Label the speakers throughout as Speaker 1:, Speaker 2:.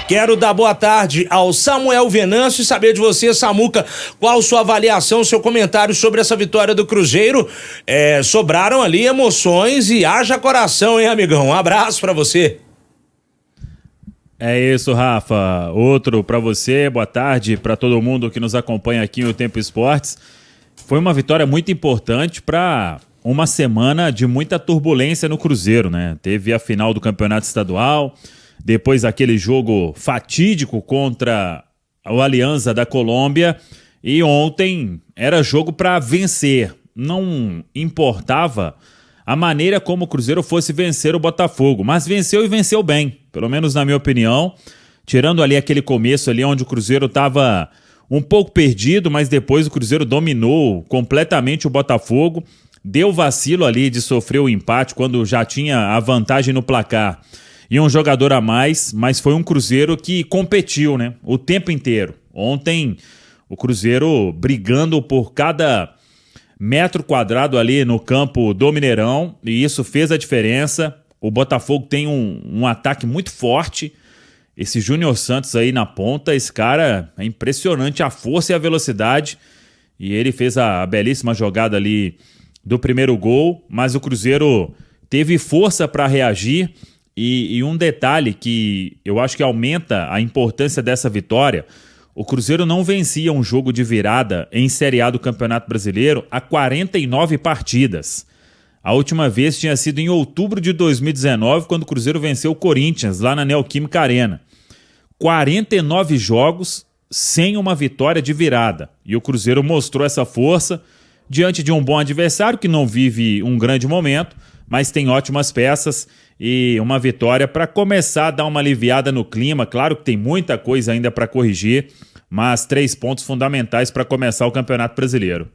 Speaker 1: Quero dar boa tarde ao Samuel Venâncio e saber de você, Samuca, qual sua avaliação, seu comentário sobre essa vitória do Cruzeiro. Sobraram ali emoções e haja coração, hein, amigão? Um abraço pra você.
Speaker 2: É isso, Rafa. Outro pra você, boa tarde pra todo mundo que nos acompanha aqui no Tempo Esportes. Foi uma vitória muito importante pra uma semana de muita turbulência no Cruzeiro, né? Teve a final do Campeonato Estadual, depois aquele jogo fatídico contra o Alianza da Colômbia, e ontem era jogo para vencer. Não importava a maneira como o Cruzeiro fosse vencer o Botafogo, mas venceu e venceu bem, pelo menos na minha opinião, tirando ali aquele começo ali onde o Cruzeiro estava um pouco perdido, mas depois o Cruzeiro dominou completamente o Botafogo, deu vacilo ali de sofrer o empate quando já tinha a vantagem no placar e um jogador a mais, mas foi um Cruzeiro que competiu, né, o tempo inteiro. Ontem o Cruzeiro brigando por cada metro quadrado ali no campo do Mineirão, e isso fez a diferença. O Botafogo tem um ataque muito forte, esse Júnior Santos aí na ponta, esse cara é impressionante, a força e a velocidade, e ele fez a belíssima jogada ali do primeiro gol, mas o Cruzeiro teve força para reagir, e um detalhe que eu acho que aumenta a importância dessa vitória: o Cruzeiro não vencia um jogo de virada em Série A do Campeonato Brasileiro há 49 partidas. A última vez tinha sido em outubro de 2019, quando o Cruzeiro venceu o Corinthians, lá na Neoquímica Arena. 49 jogos sem uma vitória de virada. E o Cruzeiro mostrou essa força diante de um bom adversário que não vive um grande momento, mas tem ótimas peças e uma vitória para começar a dar uma aliviada no clima. Claro que tem muita coisa ainda para corrigir, mas 3 pontos fundamentais para começar o Campeonato Brasileiro.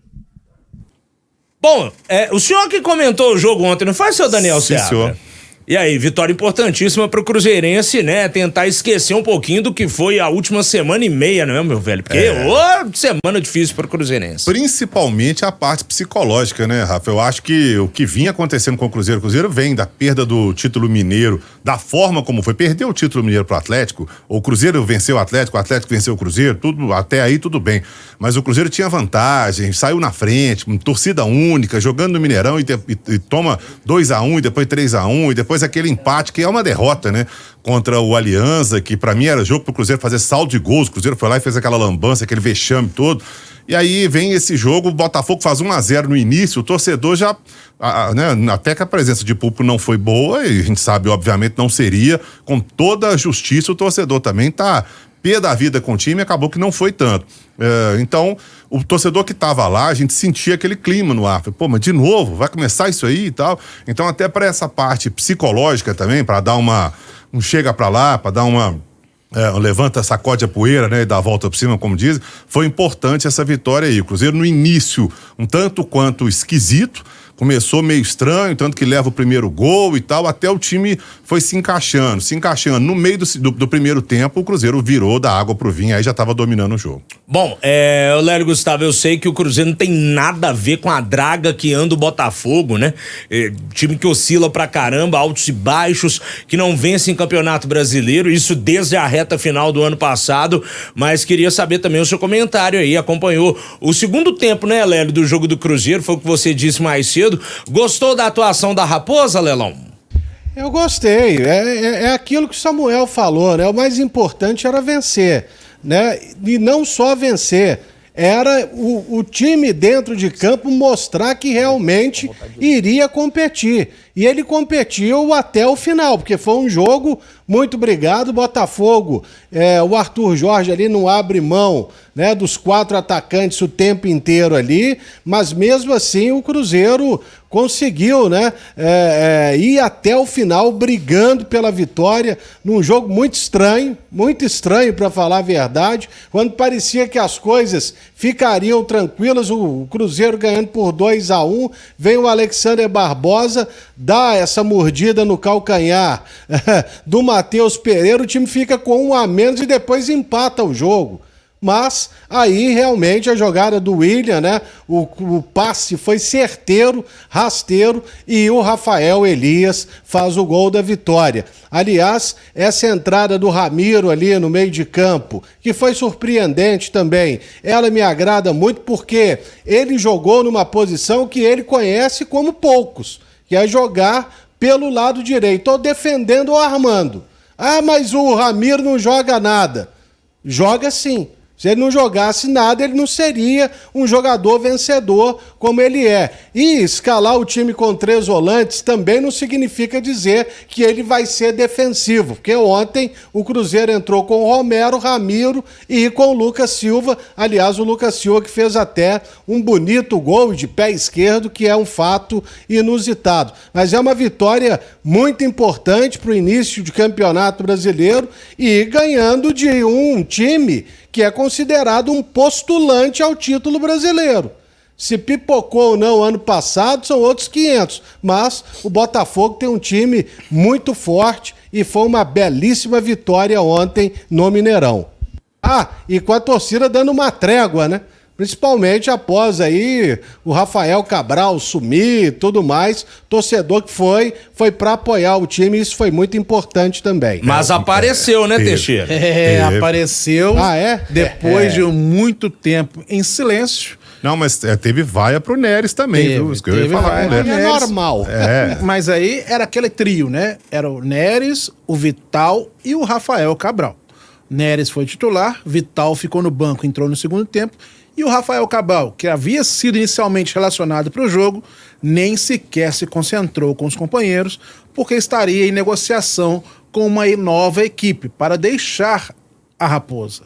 Speaker 1: Bom, o senhor que comentou o jogo ontem, não foi, seu Daniel Seabra?
Speaker 3: Senhor.
Speaker 1: E aí, vitória importantíssima pro Cruzeirense, né? Tentar esquecer um pouquinho do que foi a última semana e meia, não é, meu velho? Porque semana difícil pro Cruzeirense.
Speaker 3: Principalmente a parte psicológica, né, Rafa? Eu acho que o que vinha acontecendo com o Cruzeiro vem da perda do título mineiro, da forma como foi. Perdeu o título mineiro pro Atlético, o Cruzeiro venceu o Atlético venceu o Cruzeiro, tudo, até aí tudo bem. Mas o Cruzeiro tinha vantagem, saiu na frente, torcida única, jogando no Mineirão e toma 2-1 e depois 3-1 e depois aquele empate, que é uma derrota, né? Contra o Alianza, que pra mim era jogo pro Cruzeiro fazer saldo de gols. O Cruzeiro foi lá e fez aquela lambança, aquele vexame todo. E aí vem esse jogo, o Botafogo faz 1-0 no início, o torcedor já, né, até que a presença de público não foi boa, e a gente sabe, obviamente, não seria, com toda a justiça, o torcedor também tá pé da vida com o time, acabou que não foi tanto. Então, o torcedor que tava lá, a gente sentia aquele clima no ar. Pô, mas de novo, vai começar isso aí e tal. Então, até para essa parte psicológica também, para dar um chega para lá, para dar uma levanta, sacode a poeira, né, e dá a volta por cima, como dizem, foi importante essa vitória aí. O Cruzeiro no início, um tanto quanto esquisito, começou meio estranho, tanto que leva o primeiro gol e tal, até o time foi se encaixando. No meio do primeiro tempo, o Cruzeiro virou da água pro vinho, aí já tava dominando o jogo.
Speaker 1: Bom, Lélio Gustavo, eu sei que o Cruzeiro não tem nada a ver com a draga que anda o Botafogo, né? Time que oscila pra caramba, altos e baixos, que não vence em Campeonato Brasileiro, isso desde a reta final do ano passado, mas queria saber também o seu comentário aí, acompanhou o segundo tempo, né, Lélio, do jogo do Cruzeiro, foi o que você disse mais cedo. Gostou da atuação da Raposa, Lelão?
Speaker 4: Eu gostei, é aquilo que o Samuel falou, né? O mais importante era vencer, né? E não só vencer, era o time dentro de campo mostrar que realmente iria competir. E ele competiu até o final, porque foi um jogo muito brigado. Botafogo, o Arthur Jorge ali não abre mão, né, dos 4 atacantes o tempo inteiro ali, mas mesmo assim o Cruzeiro conseguiu, né, ir até o final brigando pela vitória num jogo muito estranho para falar a verdade, quando parecia que as coisas ficariam tranquilas, o Cruzeiro ganhando por 2-1, vem o Alexander Barbosa, dá essa mordida no calcanhar do Matheus Pereira, o time fica com 1 a menos e depois empata o jogo. mas aí realmente a jogada do William, né? O passe foi certeiro, rasteiro, e o Rafael Elias faz o gol da vitória. Aliás, essa entrada do Ramiro ali no meio de campo, que foi surpreendente também, ela me agrada muito porque ele jogou numa posição que ele conhece como poucos, que é jogar pelo lado direito, ou defendendo ou armando. Ah, mas o Ramiro não joga nada. Joga sim. Se ele não jogasse nada, ele não seria um jogador vencedor como ele é. E escalar o time com 3 volantes também não significa dizer que ele vai ser defensivo, porque ontem o Cruzeiro entrou com o Romero, Ramiro e com o Lucas Silva. Aliás, o Lucas Silva que fez até um bonito gol de pé esquerdo, que é um fato inusitado. Mas é uma vitória muito importante para o início de campeonato brasileiro e ganhando de um time que é considerado um postulante ao título brasileiro. Se pipocou ou não ano passado, são outros 500. Mas o Botafogo tem um time muito forte e foi uma belíssima vitória ontem no Mineirão. Ah, e com a torcida dando uma trégua, né? Principalmente após aí o Rafael Cabral sumir e tudo mais, torcedor que foi para apoiar o time, isso foi muito importante também.
Speaker 1: Mas apareceu, né, Teixeira?
Speaker 5: Apareceu depois de muito tempo em silêncio.
Speaker 3: Não, mas teve vaia pro Neres também, viu? Isso que eu ia falar com o Neres.
Speaker 4: É normal.
Speaker 5: Mas aí era aquele trio, né? Era o Neres, o Vital e o Rafael Cabral. Neres foi titular, Vital ficou no banco, entrou no segundo tempo. E o Rafael Cabral, que havia sido inicialmente relacionado para o jogo, nem sequer se concentrou com os companheiros, porque estaria em negociação com uma nova equipe para deixar a Raposa.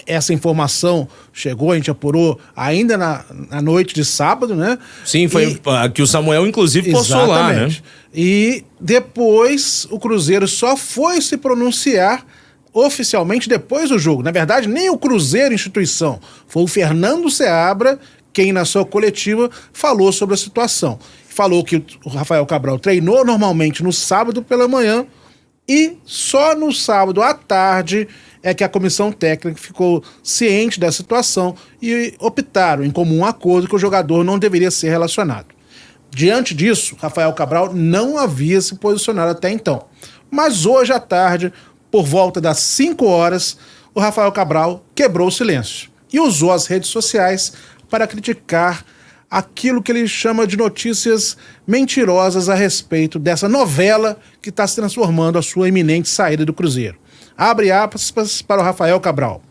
Speaker 5: Essa informação chegou, a gente apurou ainda na noite de sábado, né?
Speaker 1: Sim, foi que o Samuel, inclusive, postou lá, né?
Speaker 5: E depois o Cruzeiro só foi se pronunciar oficialmente depois do jogo. Na verdade, nem o Cruzeiro instituição. Foi o Fernando Seabra quem, na sua coletiva, falou sobre a situação. Falou que o Rafael Cabral treinou normalmente no sábado pela manhã e só no sábado à tarde é que a comissão técnica ficou ciente da situação e optaram em comum acordo que o jogador não deveria ser relacionado. Diante disso, Rafael Cabral não havia se posicionado até então. Mas hoje à tarde, por volta das 5 horas, o Rafael Cabral quebrou o silêncio e usou as redes sociais para criticar aquilo que ele chama de notícias mentirosas a respeito dessa novela que está se transformando a sua iminente saída do Cruzeiro. Abre aspas para o Rafael Cabral.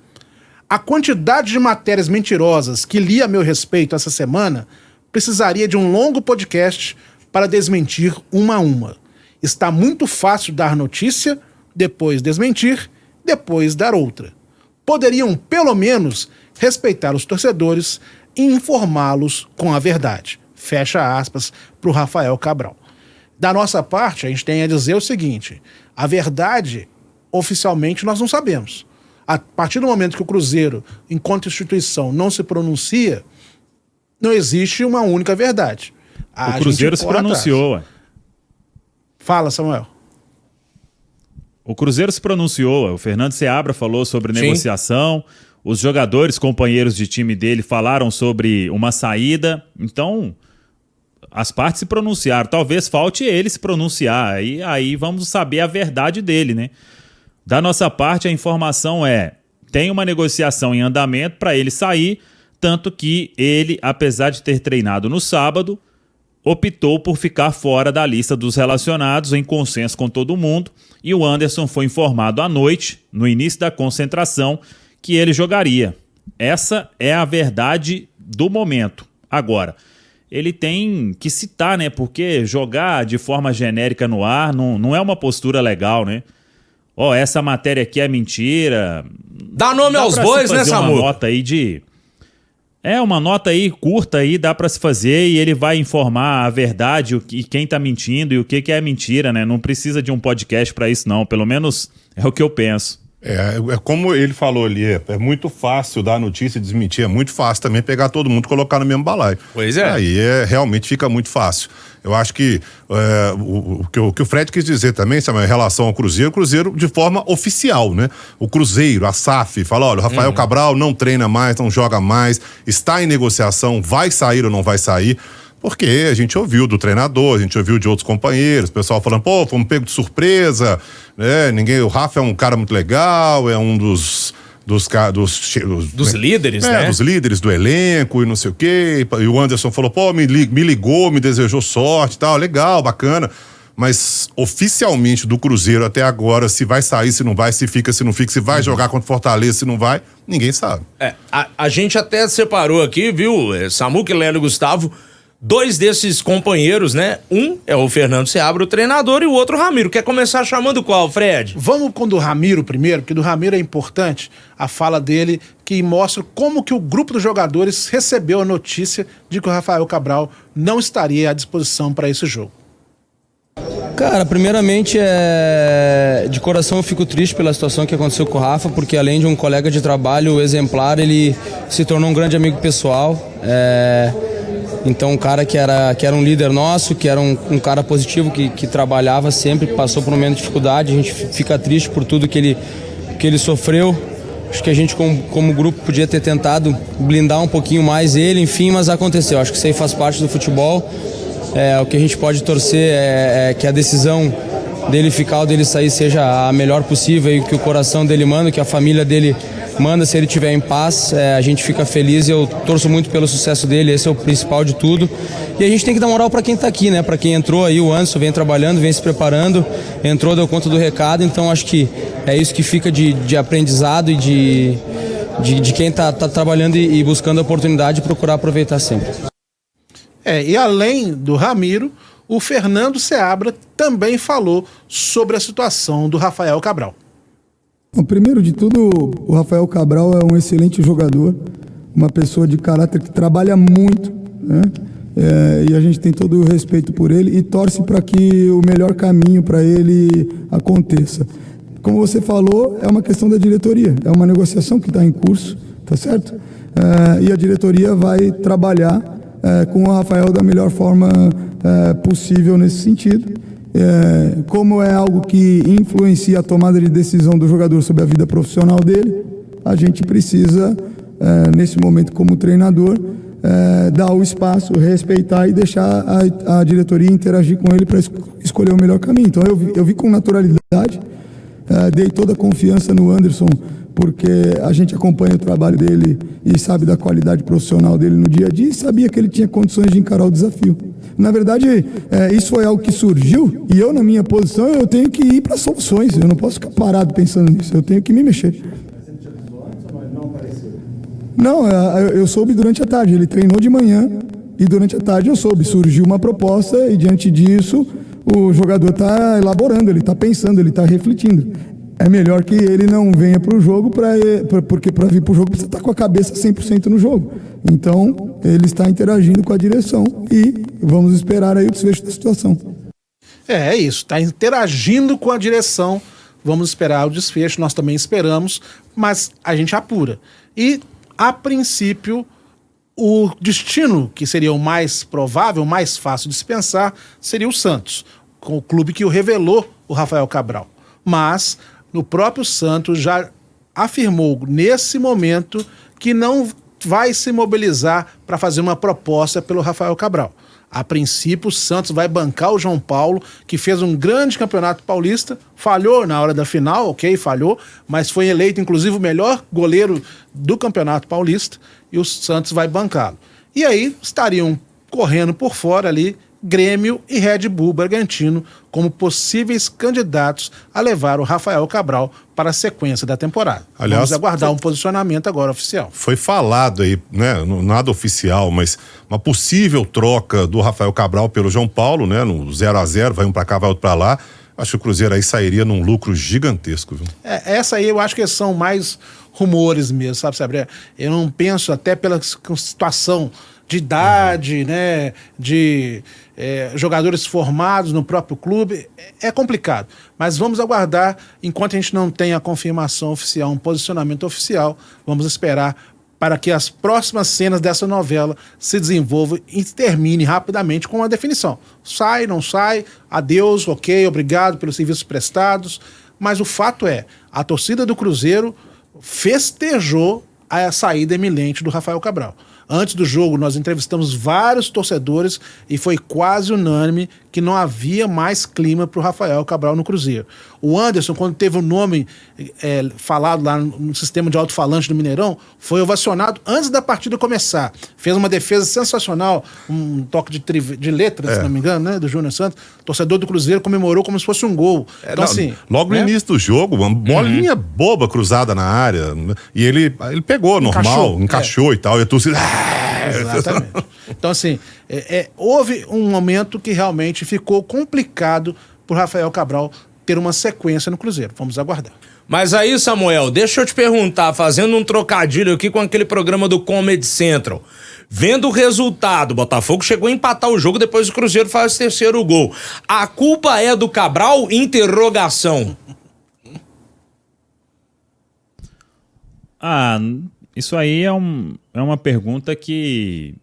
Speaker 5: A quantidade de matérias mentirosas que li a meu respeito essa semana precisaria de um longo podcast para desmentir uma a uma. Está muito fácil dar notícia, depois desmentir, depois dar outra. Poderiam, pelo menos, respeitar os torcedores e informá-los com a verdade. Fecha aspas para o Rafael Cabral. Da nossa parte, a gente tem a dizer o seguinte: a verdade, oficialmente, nós não sabemos. A partir do momento que o Cruzeiro, enquanto instituição, não se pronuncia, não existe uma única verdade.
Speaker 2: O Cruzeiro se pronunciou. Ué.
Speaker 5: Fala, Samuel.
Speaker 2: O Cruzeiro se pronunciou, o Fernando Seabra falou sobre negociação, os jogadores, companheiros de time dele falaram sobre uma saída, então as partes se pronunciaram, talvez falte ele se pronunciar, aí vamos saber a verdade dele, né? Da nossa parte a informação tem uma negociação em andamento para ele sair, tanto que ele, apesar de ter treinado no sábado, optou por ficar fora da lista dos relacionados em consenso com todo mundo, e o Anderson foi informado à noite, no início da concentração, que ele jogaria. Essa é a verdade do momento. Agora, ele tem que citar, né? Porque jogar de forma genérica no ar não é uma postura legal, né? Essa matéria aqui é mentira.
Speaker 1: Dá nome aos bois, né, Samu?
Speaker 2: Uma nota aí de... uma nota aí curta aí, dá pra se fazer, e ele vai informar a verdade e quem tá mentindo e o que é mentira, né? Não precisa de um podcast pra isso não, pelo menos é o que eu penso.
Speaker 3: É como ele falou ali, é muito fácil dar notícia e desmentir, é muito fácil também pegar todo mundo e colocar no mesmo balaio.
Speaker 1: Pois é.
Speaker 3: Aí realmente fica muito fácil. Eu acho que o que o Fred quis dizer também, Samuel, em relação ao Cruzeiro, o Cruzeiro de forma oficial, né? O Cruzeiro, a SAF, fala, olha, o Rafael Cabral não treina mais, não joga mais, está em negociação, vai sair ou não vai sair. Porque a gente ouviu do treinador, a gente ouviu de outros companheiros, o pessoal falando, pô, fomos pego de surpresa, né? O Rafa é um cara muito legal, é um dos
Speaker 1: líderes, né?
Speaker 3: Dos líderes do elenco e não sei o quê. E o Anderson falou, pô, me ligou, me desejou sorte e tal, legal, bacana. Mas oficialmente do Cruzeiro até agora, se vai sair, se não vai, se fica, se não fica, se vai jogar contra o Fortaleza, se não vai, ninguém sabe.
Speaker 1: A gente até separou aqui, viu, Samuca, Lélio e Gustavo, 2 desses companheiros, né? Um é o Fernando Seabra, o treinador, e o outro o Ramiro. Quer começar chamando qual, Fred?
Speaker 5: Vamos com o do Ramiro primeiro, porque do Ramiro é importante a fala dele, que mostra como que o grupo dos jogadores recebeu a notícia de que o Rafael Cabral não estaria à disposição para esse jogo.
Speaker 6: Cara, primeiramente, de coração eu fico triste pela situação que aconteceu com o Rafa, porque além de um colega de trabalho exemplar, ele se tornou um grande amigo pessoal. Então, um cara que era um líder nosso, que era um cara positivo, que trabalhava sempre, passou por um momento de dificuldade. A gente fica triste por tudo que ele sofreu. Acho que a gente, como grupo, podia ter tentado blindar um pouquinho mais ele, enfim, mas aconteceu. Acho que isso aí faz parte do futebol. O que a gente pode torcer é que a decisão dele ficar ou dele sair seja a melhor possível e que o coração dele manda, que a família dele manda, se ele estiver em paz, a gente fica feliz e eu torço muito pelo sucesso dele, esse é o principal de tudo. E a gente tem que dar moral para quem tá aqui, né? Para quem entrou aí, o Anderson vem trabalhando, vem se preparando, entrou, deu conta do recado, então acho que é isso que fica de aprendizado e de quem tá trabalhando e buscando a oportunidade de procurar aproveitar sempre.
Speaker 5: E além do Ramiro, o Fernando Seabra também falou sobre a situação do Rafael Cabral.
Speaker 7: Bom, primeiro de tudo, o Rafael Cabral é um excelente jogador, uma pessoa de caráter que trabalha muito, né? E a gente tem todo o respeito por ele e torce para que o melhor caminho para ele aconteça. Como você falou, é uma questão da diretoria, é uma negociação que está em curso, tá certo? E a diretoria vai trabalhar com o Rafael da melhor forma possível nesse sentido. Como é algo que influencia a tomada de decisão do jogador sobre a vida profissional dele, a gente precisa, nesse momento como treinador, dar o espaço, respeitar e deixar a diretoria interagir com ele para escolher o melhor caminho. Então eu vi com naturalidade, dei toda a confiança no Anderson, porque a gente acompanha o trabalho dele e sabe da qualidade profissional dele no dia a dia e sabia que ele tinha condições de encarar o desafio. Na verdade, isso foi algo que surgiu e eu, na minha posição, eu tenho que ir para soluções. Eu não posso ficar parado pensando nisso, eu tenho que me mexer. Não, eu soube durante a tarde. Ele treinou de manhã e durante a tarde eu soube. Surgiu uma proposta e diante disso o jogador está elaborando, ele está pensando, ele está refletindo. É melhor que ele não venha para o jogo, porque para vir para o jogo precisa estar com a cabeça 100% no jogo. Então, ele está interagindo com a direção e vamos esperar aí o desfecho da situação.
Speaker 5: É isso, está interagindo com a direção, vamos esperar o desfecho, nós também esperamos, mas a gente apura. E, a princípio, o destino que seria o mais provável, o mais fácil de se pensar, seria o Santos, com o clube que o revelou, o Rafael Cabral. Mas o próprio Santos já afirmou nesse momento que não vai se mobilizar para fazer uma proposta pelo Rafael Cabral. A princípio, o Santos vai bancar o João Paulo, que fez um grande campeonato paulista, falhou na hora da final, ok, falhou, mas foi eleito inclusive o melhor goleiro do campeonato paulista, e o Santos vai bancá-lo. E aí estariam correndo por fora ali Grêmio e Red Bull Bragantino como possíveis candidatos a levar o Rafael Cabral para a sequência da temporada.
Speaker 3: Aliás,
Speaker 5: vamos aguardar um posicionamento agora oficial.
Speaker 3: Foi falado aí, né, nada oficial, mas uma possível troca do Rafael Cabral pelo João Paulo, né, no 0-0, vai um para cá, vai outro para lá. Acho que o Cruzeiro aí sairia num lucro gigantesco, viu?
Speaker 5: Essa aí eu acho que são mais rumores mesmo, sabe? Eu não penso, até pela situação de idade, né, de jogadores formados no próprio clube, é complicado. Mas vamos aguardar, enquanto a gente não tem a confirmação oficial, um posicionamento oficial, vamos esperar para que as próximas cenas dessa novela se desenvolvam e termine rapidamente com uma definição. Sai, não sai, adeus, ok, obrigado pelos serviços prestados, mas o fato é, a torcida do Cruzeiro festejou a saída iminente do Rafael Cabral. Antes do jogo, nós entrevistamos vários torcedores e foi quase unânime que não havia mais clima para o Rafael Cabral no Cruzeiro. O Anderson, quando teve o nome falado lá no sistema de alto-falante do Mineirão, foi ovacionado antes da partida começar. Fez uma defesa sensacional, um toque de letra, se não me engano, né, do Júnior Santos. O torcedor do Cruzeiro comemorou como se fosse um gol. Então, assim,
Speaker 3: logo no início do jogo, uma bolinha boba cruzada na área, e ele pegou normal, encaixou e tal, e a torcida...
Speaker 5: Exatamente. Então, assim, houve um momento que realmente ficou complicado para o Rafael Cabral ter uma sequência no Cruzeiro. Vamos aguardar.
Speaker 1: Mas aí, Samuel, deixa eu te perguntar, fazendo um trocadilho aqui com aquele programa do Comedy Central. Vendo o resultado, o Botafogo chegou a empatar o jogo, depois o Cruzeiro faz o terceiro gol. A culpa é do Cabral? Interrogação.
Speaker 2: Isso aí é uma pergunta que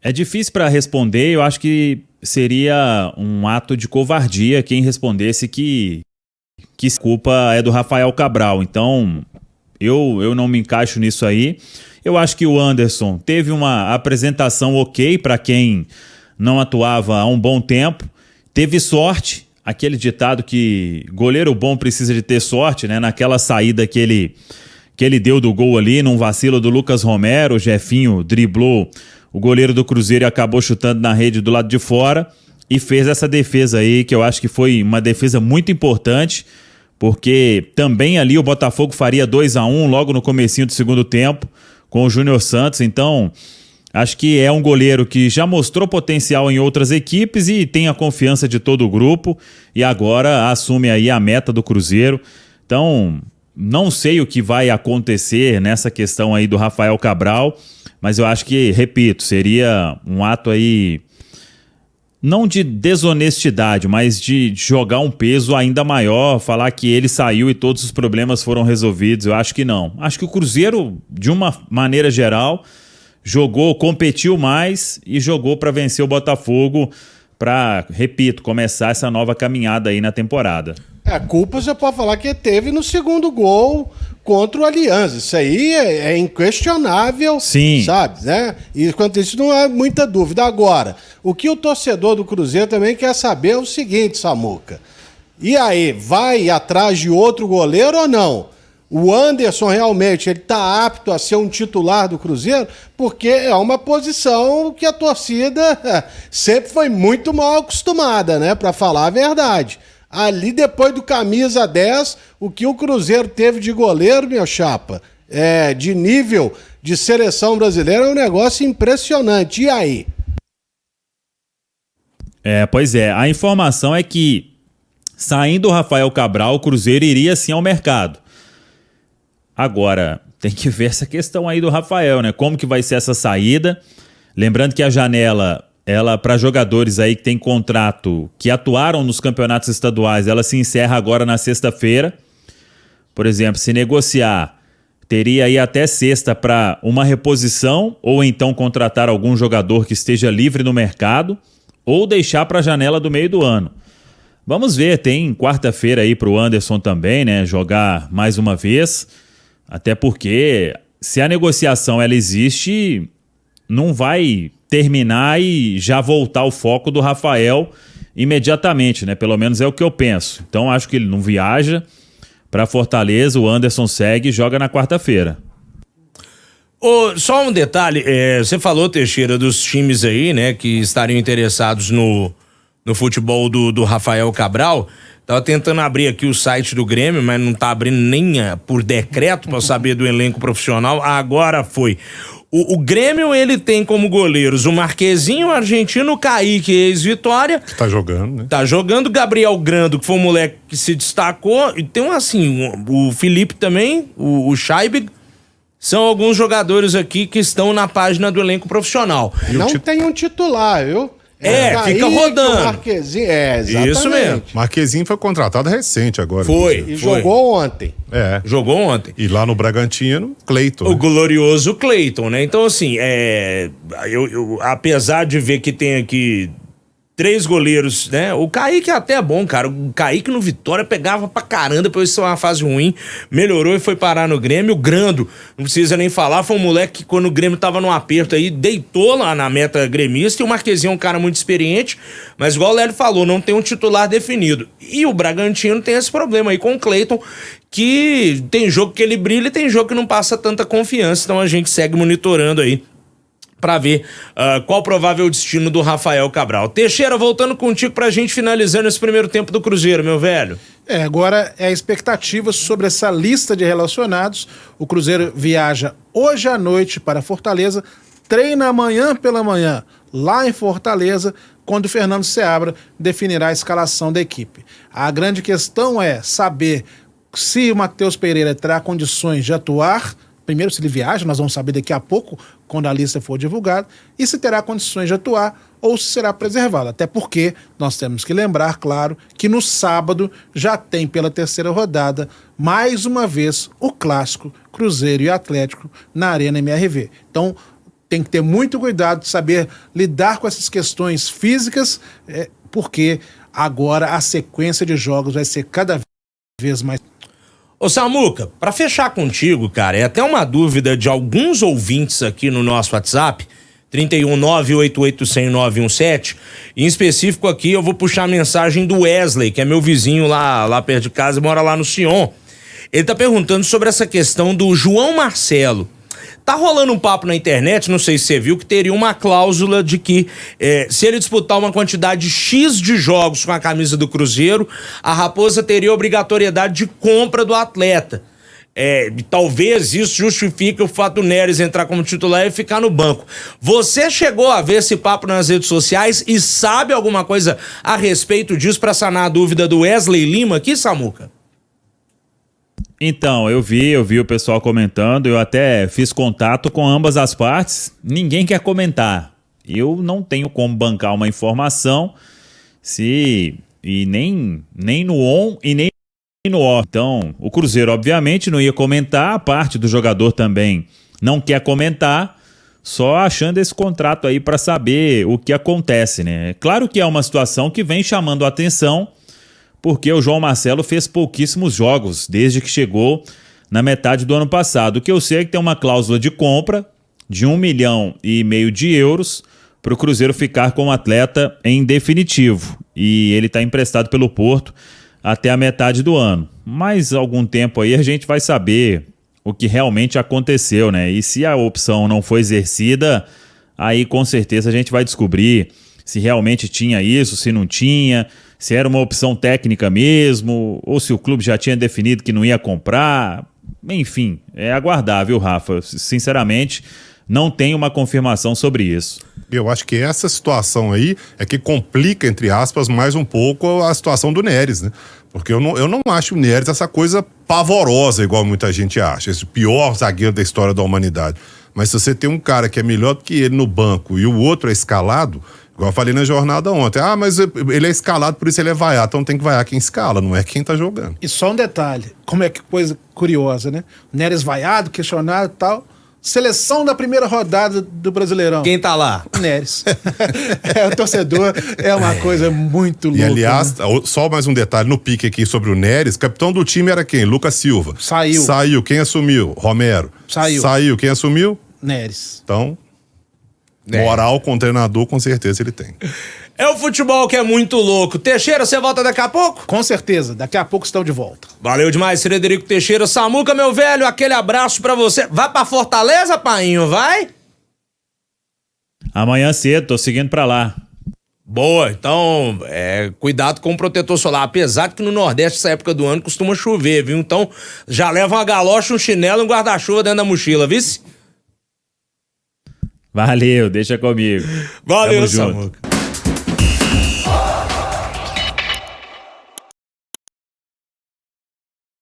Speaker 2: é difícil para responder. Eu acho que seria um ato de covardia quem respondesse que a culpa é do Rafael Cabral. Então, eu não me encaixo nisso aí. Eu acho que o Anderson teve uma apresentação ok para quem não atuava há um bom tempo. Teve sorte, aquele ditado que goleiro bom precisa de ter sorte, né? Naquela saída que ele deu do gol ali, num vacilo do Lucas Romero, o Jefinho driblou o goleiro do Cruzeiro e acabou chutando na rede do lado de fora e fez essa defesa aí, que eu acho que foi uma defesa muito importante, porque também ali o Botafogo faria 2-1 logo no comecinho do segundo tempo com o Júnior Santos. Então, acho que é um goleiro que já mostrou potencial em outras equipes e tem a confiança de todo o grupo e agora assume aí a meta do Cruzeiro. Então, não sei o que vai acontecer nessa questão aí do Rafael Cabral, mas eu acho que, repito, seria um ato aí, não de desonestidade, mas de jogar um peso ainda maior, falar que ele saiu e todos os problemas foram resolvidos. Eu acho que não. Acho que o Cruzeiro, de uma maneira geral, jogou, competiu mais e jogou para vencer o Botafogo para, repito, começar essa nova caminhada aí na temporada.
Speaker 4: A culpa você pode falar que teve no segundo gol contra o Aliança. Isso aí é inquestionável,
Speaker 2: sim,
Speaker 4: sabe, né? E quanto isso não há muita dúvida. Agora, o que o torcedor do Cruzeiro também quer saber é o seguinte, Samuca. E aí, vai atrás de outro goleiro ou não? O Anderson realmente ele está apto a ser um titular do Cruzeiro, porque é uma posição que a torcida sempre foi muito mal acostumada, né? Para falar a verdade. Ali, depois do camisa 10, o que o Cruzeiro teve de goleiro, meu chapa, de nível de seleção brasileira, é um negócio impressionante. E aí?
Speaker 2: Pois é. A informação é que, saindo o Rafael Cabral, o Cruzeiro iria sim ao mercado. Agora, tem que ver essa questão aí do Rafael, né? Como que vai ser essa saída? Lembrando que a janela, ela, para jogadores aí que tem contrato, que atuaram nos campeonatos estaduais, ela se encerra agora na sexta-feira. Por exemplo, se negociar, teria aí até sexta para uma reposição, ou então contratar algum jogador que esteja livre no mercado, ou deixar para a janela do meio do ano. Vamos ver, tem quarta-feira aí para o Anderson também, né? Jogar mais uma vez, até porque se a negociação ela existe, não vai terminar e já voltar o foco do Rafael imediatamente, né? Pelo menos é o que eu penso. Então acho que ele não viaja para Fortaleza, o Anderson segue e joga na quarta-feira.
Speaker 1: Só um detalhe, você falou, Teixeira, dos times aí, né, que estariam interessados no futebol do Rafael Cabral. Tava tentando abrir aqui o site do Grêmio, mas não tá abrindo nem por decreto para saber do elenco profissional. Agora foi. O Grêmio, ele tem como goleiros o Marquezinho, o argentino, o Kaique, ex-Vitória.
Speaker 3: Tá jogando, né?
Speaker 1: Tá jogando. Gabriel Grando, que foi um moleque que se destacou. E tem o Felipe também, o Scheibig. São alguns jogadores aqui que estão na página do elenco profissional.
Speaker 4: Não tem um titular, viu?
Speaker 1: Fica rodando.
Speaker 4: Marquezinho, exatamente.
Speaker 1: Isso mesmo.
Speaker 3: Marquezinho foi contratado recente agora.
Speaker 1: Foi.
Speaker 4: E jogou ontem.
Speaker 1: Jogou ontem.
Speaker 3: E lá no Bragantino, Cleiton.
Speaker 1: O glorioso Cleiton, né? Então, assim, eu apesar de ver que tem aqui 3 goleiros, né? O Kaique é até bom, cara. O Kaique no Vitória pegava pra caramba, depois de uma fase ruim, melhorou e foi parar no Grêmio. O Grando, não precisa nem falar, foi um moleque que quando o Grêmio tava num aperto aí, deitou lá na meta gremista. E o Marquezinho é um cara muito experiente, mas igual o Lélio falou, não tem um titular definido. E o Bragantino tem esse problema aí com o Cleiton, que tem jogo que ele brilha e tem jogo que não passa tanta confiança. Então a gente segue monitorando aí para ver qual o provável destino do Rafael Cabral. Teixeira, voltando contigo pra gente finalizando esse primeiro tempo do Cruzeiro, meu velho.
Speaker 5: Agora é a expectativa sobre essa lista de relacionados. O Cruzeiro viaja hoje à noite para Fortaleza, treina amanhã pela manhã lá em Fortaleza, quando o Fernando Seabra definirá a escalação da equipe. A grande questão é saber se o Matheus Pereira terá condições de atuar. Primeiro, se ele viaja, nós vamos saber daqui a pouco, quando a lista for divulgada, e se terá condições de atuar ou se será preservado. Até porque nós temos que lembrar, claro, que no sábado já tem pela 3ª rodada, mais uma vez, o clássico Cruzeiro e Atlético na Arena MRV. Então, tem que ter muito cuidado de saber lidar com essas questões físicas, porque agora a sequência de jogos vai ser cada vez mais...
Speaker 1: Ô Samuca, pra fechar contigo, cara, é até uma dúvida de alguns ouvintes aqui no nosso WhatsApp, 31988100917. Em específico aqui eu vou puxar a mensagem do Wesley, que é meu vizinho lá perto de casa, mora lá no Sion. Ele tá perguntando sobre essa questão do João Marcelo. Tá rolando um papo na internet, não sei se você viu, que teria uma cláusula de que se ele disputar uma quantidade X de jogos com a camisa do Cruzeiro, a Raposa teria obrigatoriedade de compra do atleta. Talvez isso justifique o fato do Neres entrar como titular e ficar no banco. Você chegou a ver esse papo nas redes sociais e sabe alguma coisa a respeito disso para sanar a dúvida do Wesley Lima aqui, Samuca?
Speaker 2: Então, eu vi o pessoal comentando, eu até fiz contato com ambas as partes, ninguém quer comentar. Eu não tenho como bancar uma informação e nem no on e nem no off. Então, o Cruzeiro obviamente não ia comentar, a parte do jogador também não quer comentar, só achando esse contrato aí para saber o que acontece, né? Claro que é uma situação que vem chamando a atenção, porque o João Marcelo fez pouquíssimos jogos desde que chegou na metade do ano passado. O que eu sei é que tem uma cláusula de compra de 1,5 milhão de euros para o Cruzeiro ficar com o atleta em definitivo. E ele está emprestado pelo Porto até a metade do ano. Mais algum tempo aí a gente vai saber o que realmente aconteceu, né? E se a opção não foi exercida, aí com certeza a gente vai descobrir se realmente tinha isso, se não tinha, se era uma opção técnica mesmo, ou se o clube já tinha definido que não ia comprar. Enfim, é aguardável, Rafa. Sinceramente, não tenho uma confirmação sobre isso.
Speaker 3: Eu acho que essa situação aí é que complica, entre aspas, mais um pouco a situação do Neres, né? Porque eu não acho o Neres essa coisa pavorosa, igual muita gente acha, esse pior zagueiro da história da humanidade. Mas se você tem um cara que é melhor do que ele no banco e o outro é escalado, igual eu falei na jornada ontem, mas ele é escalado, por isso ele é vaiar, então tem que vaiar quem escala, não é quem tá jogando.
Speaker 5: E só um detalhe, como é que coisa curiosa, né? Neres vaiado, questionado e tal. Seleção da primeira rodada do Brasileirão.
Speaker 1: Quem tá lá?
Speaker 5: Neres. O torcedor é uma coisa muito louca.
Speaker 3: E aliás,
Speaker 5: né?
Speaker 3: só mais um detalhe no pique aqui sobre o Neres, capitão do time era quem? Lucas Silva.
Speaker 5: Saiu.
Speaker 3: Quem assumiu? Romero.
Speaker 5: Saiu.
Speaker 3: Quem assumiu?
Speaker 5: Neres.
Speaker 3: Então, moral com o treinador, com certeza ele tem.
Speaker 1: É o futebol que é muito louco. Teixeira, você volta daqui a pouco?
Speaker 5: Com certeza, daqui a pouco estão de volta.
Speaker 1: Valeu demais, Frederico Teixeira. Samuca, meu velho, aquele abraço pra você. Vai pra Fortaleza, painho, vai?
Speaker 2: Amanhã cedo, tô seguindo pra lá.
Speaker 1: Boa, então, cuidado com o protetor solar. Apesar de que no Nordeste, essa época do ano, costuma chover, viu? Então, já leva uma galocha, um chinelo e um guarda-chuva dentro da mochila, viu?
Speaker 2: Valeu, deixa comigo.
Speaker 1: Valeu,
Speaker 2: Tamo junto.
Speaker 1: Samuca.